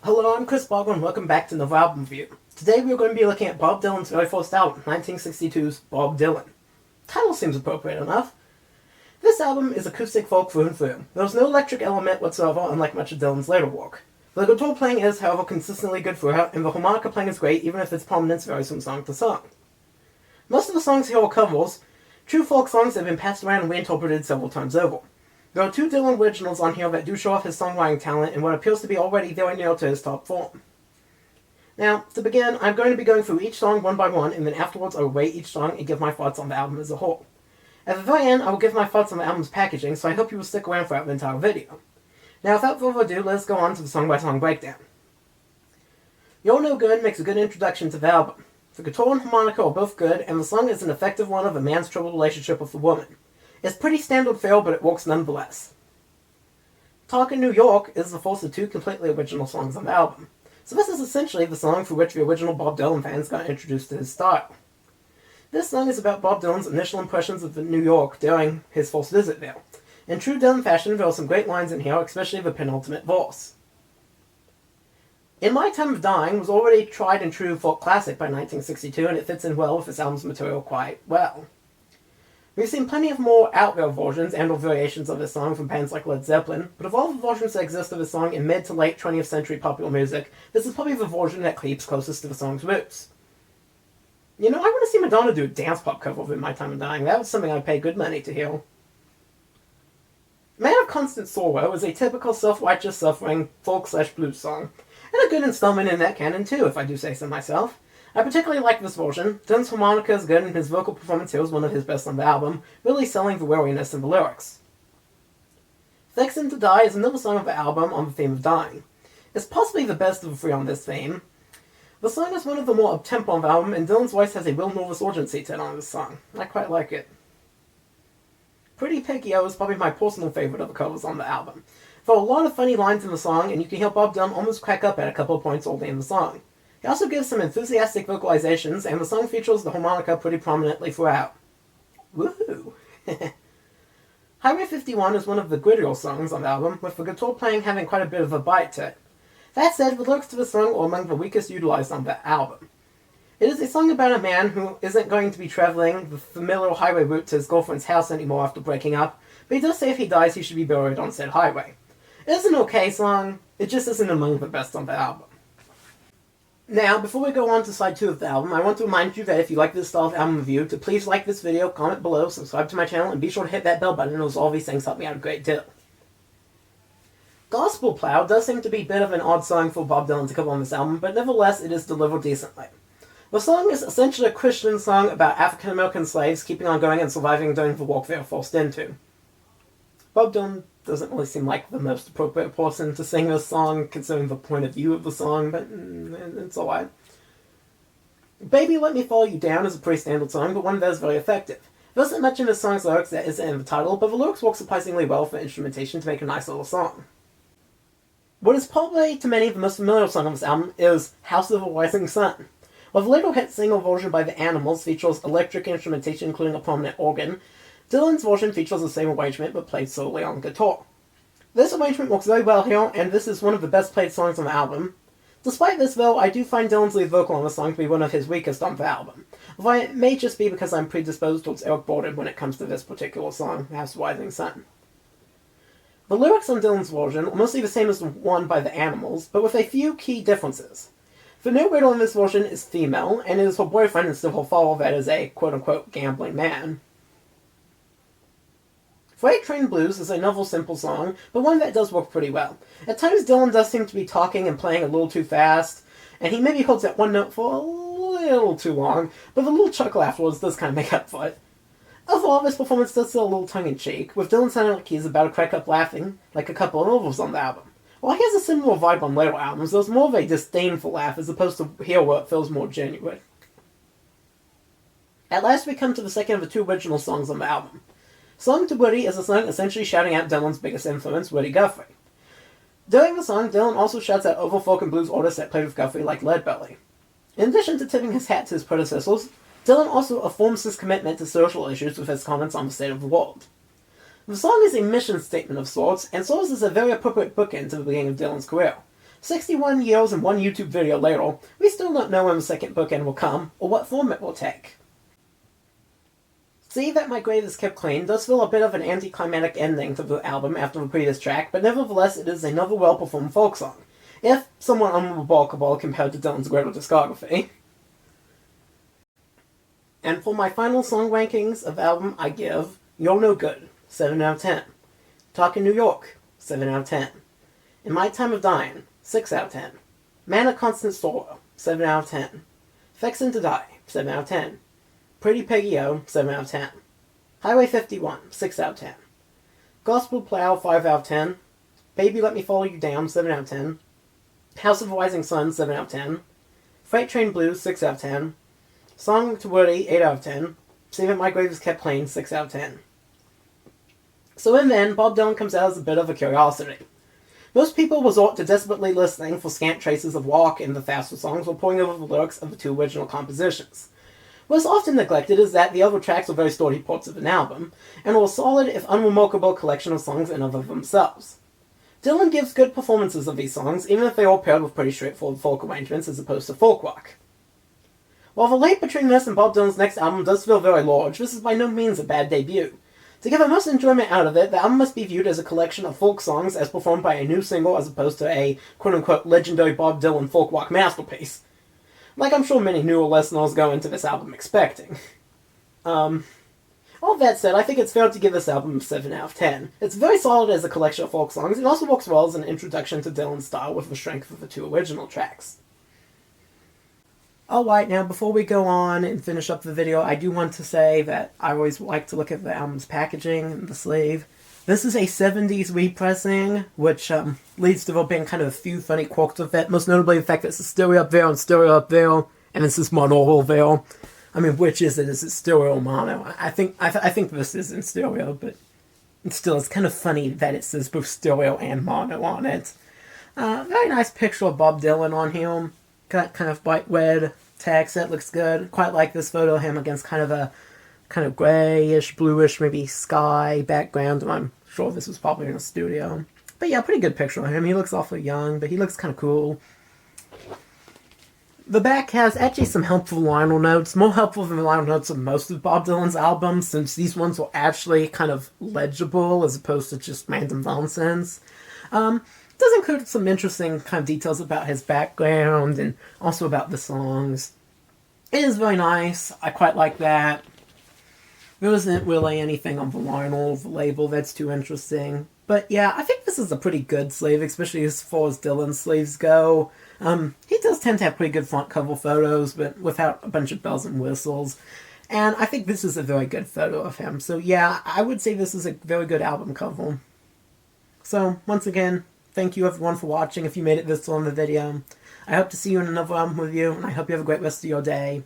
Hello, I'm Chris Boggle and welcome back to another album review. Today we are going to be looking at Bob Dylan's very first album, 1962's Bob Dylan. Title seems appropriate enough. This album is acoustic folk through and through. There is no electric element whatsoever, unlike much of Dylan's later work. The guitar playing is, however, consistently good throughout, and the harmonica playing is great even if its prominence varies from song to song. Most of the songs here are covers, true folk songs that have been passed around and reinterpreted several times over. There are two Dylan originals on here that do show off his songwriting talent in what appears to be already very near to his top form. Now, to begin, I'm going to be going through each song one by one, and then afterwards I will rate each song and give my thoughts on the album as a whole. At the very end, I will give my thoughts on the album's packaging, so I hope you will stick around throughout the entire video. Now, without further ado, let's go on to the song-by-song breakdown. You're No Good makes a good introduction to the album. The guitar and harmonica are both good, and the song is an effective one of a man's troubled relationship with a woman. It's pretty standard fare, but it works nonetheless. Talkin New York is the first of two completely original songs on the album, so this is essentially the song for which the original Bob Dylan fans got introduced to his style. This song is about Bob Dylan's initial impressions of New York during his first visit there. In true Dylan fashion, there are some great lines in here, especially the penultimate verse. In My Time of Dyin was already tried and true folk classic by 1962, and it fits in well with this album's material quite well. We've seen plenty of more out there versions and or variations of this song from bands like Led Zeppelin, but of all the versions that exist of this song in mid to late 20th century popular music, this is probably the version that creeps closest to the song's roots. You know, I want to see Madonna do a dance pop cover of In My Time of Dyin. That was something I'd pay good money to hear. Man of Constant Sorrow is a typical self-righteous suffering folk/blues song, and a good installment in that canon too, if I do say so myself. I particularly like this version. Dylan's harmonica is good and his vocal performance here is one of his best on the album, really selling the weariness in the lyrics. Fixin To Die is another song of the album on the theme of dying. It's possibly the best of the three on this theme. The song is one of the more up-tempo on the album, and Dylan's voice has a real nervous urgency to it on this song. I quite like it. Pretty Peggy-O is probably my personal favorite of the covers on the album. There are a lot of funny lines in the song, and you can hear Bob Dylan almost crack up at a couple of points early in the song. He also gives some enthusiastic vocalizations, and the song features the harmonica pretty prominently throughout. Woohoo! Highway 51 is one of the grittier songs on the album, with the guitar playing having quite a bit of a bite to it. That said, the lyrics to the song are among the weakest utilized on the album. It is a song about a man who isn't going to be traveling the familiar highway route to his girlfriend's house anymore after breaking up, but he does say if he dies he should be buried on said highway. It is an okay song, it just isn't among the best on the album. Now, before we go on to side 2 of the album, I want to remind you that if you like this style of album review, to please like this video, comment below, subscribe to my channel, and be sure to hit that bell button, as all these things help me out a great deal. Gospel Plow does seem to be a bit of an odd song for Bob Dylan to cover on this album, but nevertheless it is delivered decently. The song is essentially a Christian song about African American slaves keeping on going and surviving during the war they were forced into. Bob Dylan doesn't really seem like the most appropriate person to sing this song, considering the point of view of the song, but it's alright. Baby Let Me Follow You Down is a pretty standard song, but one that is very effective. There isn't much in the song's lyrics that isn't in the title, but the lyrics work surprisingly well for instrumentation to make a nice little song. What is probably to many the most familiar song on this album is House of a Rising Sun. While the later hit single version by The Animals features electric instrumentation including a prominent organ, Dylan's version features the same arrangement but played solely on guitar. This arrangement works very well here, and this is one of the best played songs on the album. Despite this though, I do find Dylan's lead vocal on the song to be one of his weakest on the album, although it may just be because I'm predisposed towards Eric Borden when it comes to this particular song, House of a Rising Sun. The lyrics on Dylan's version are mostly the same as the one by The Animals, but with a few key differences. The narrator in this version is female, and it is her boyfriend instead of her father that is a quote-unquote gambling man. Freight Train Blues is another simple song, but one that does work pretty well. At times Dylan does seem to be talking and playing a little too fast, and he maybe holds that one note for a little too long, but the little chuckle afterwards does kind of make up for it. Overall, this performance does feel a little tongue-in-cheek, with Dylan sounding like he's about to crack up laughing, like a couple of others on the album. While he has a similar vibe on later albums, there's more of a disdainful laugh as opposed to here where it feels more genuine. At last we come to the second of the two original songs on the album. Song to Woody is a song essentially shouting out Dylan's biggest influence, Woody Guthrie. During the song, Dylan also shouts out other folk and blues artists that played with Guthrie like Leadbelly. In addition to tipping his hat to his predecessors, Dylan also affirms his commitment to social issues with his comments on the state of the world. The song is a mission statement of sorts, and serves as a very appropriate bookend to the beginning of Dylan's career. 61 years and one YouTube video later, we still don't know when the second bookend will come, or what form it will take. See that My Grave is Kept Clean does feel a bit of an anticlimactic ending to the album after the previous track, but nevertheless it is another well-performed folk song, if somewhat unremarkable compared to Dylan's greater discography. And for my final song rankings of the album, I give You're No Good, 7 out of 10. Talkin New York, 7 out of 10. In My Time of Dyin, 6 out of 10. Man of Constant Sorrow, 7 out of 10. Fixin To Die, 7 out of 10. Pretty Peggy-O, 7 out of 10. Highway 51, 6 out of 10. Gospel Plow, 5 out of 10. Baby Let Me Follow You Down, 7 out of 10. House of Rising Sun, 7 out of 10. Freight Train Blues, 6 out of 10. Song to Woody, 8 out of 10. See That My Grave is Kept Clean, 6 out of 10. So in the end, Bob Dylan comes out as a bit of a curiosity. Most people resort to desperately listening for scant traces of walk in the faster songs while poring over the lyrics of the two original compositions. What's often neglected is that the other tracks are very sturdy parts of an album, and are a solid, if unremarkable, collection of songs in and of themselves. Dylan gives good performances of these songs, even if they are paired with pretty straightforward folk arrangements as opposed to folk rock. While the leap between this and Bob Dylan's next album does feel very large, this is by no means a bad debut. To get the most enjoyment out of it, the album must be viewed as a collection of folk songs as performed by a new single as opposed to a quote-unquote legendary Bob Dylan folk rock masterpiece. Like I'm sure many newer listeners go into this album expecting. All that said, I think it's fair to give this album a 7 out of 10. It's very solid as a collection of folk songs. It also works well as an introduction to Dylan's style with the strength of the two original tracks. Alright, now before we go on and finish up the video, I do want to say that I always like to look at the album's packaging and the sleeve. This is a 70s repressing, which leads to there being kind of a few funny quirks with it, most notably the fact that it's a stereo up there and stereo up there, and it's this mono there. I mean, which is it? Is it stereo or mono? I think this is in stereo, but still, it's kind of funny that it says both stereo and mono on it. Very nice picture of Bob Dylan on here. Got kind of bright red text, that looks good. Quite like this photo of him against kind of a grayish, bluish, maybe sky background. I'm sure this was probably in a studio. But yeah, pretty good picture of him. He looks awfully young, but he looks kind of cool. The back has actually some helpful liner notes, more helpful than the liner notes of most of Bob Dylan's albums, since these ones were actually kind of legible as opposed to just random nonsense. It does include some interesting kind of details about his background and also about the songs. It is very nice. I quite like that. There isn't really anything on the liner or the label that's too interesting. But yeah, I think this is a pretty good sleeve, especially as far as Dylan's sleeves go. He does tend to have pretty good front cover photos, but without a bunch of bells and whistles. And I think this is a very good photo of him. So yeah, I would say this is a very good album cover. So, once again, thank you everyone for watching if you made it this far in the video. I hope to see you in another album review, and I hope you have a great rest of your day.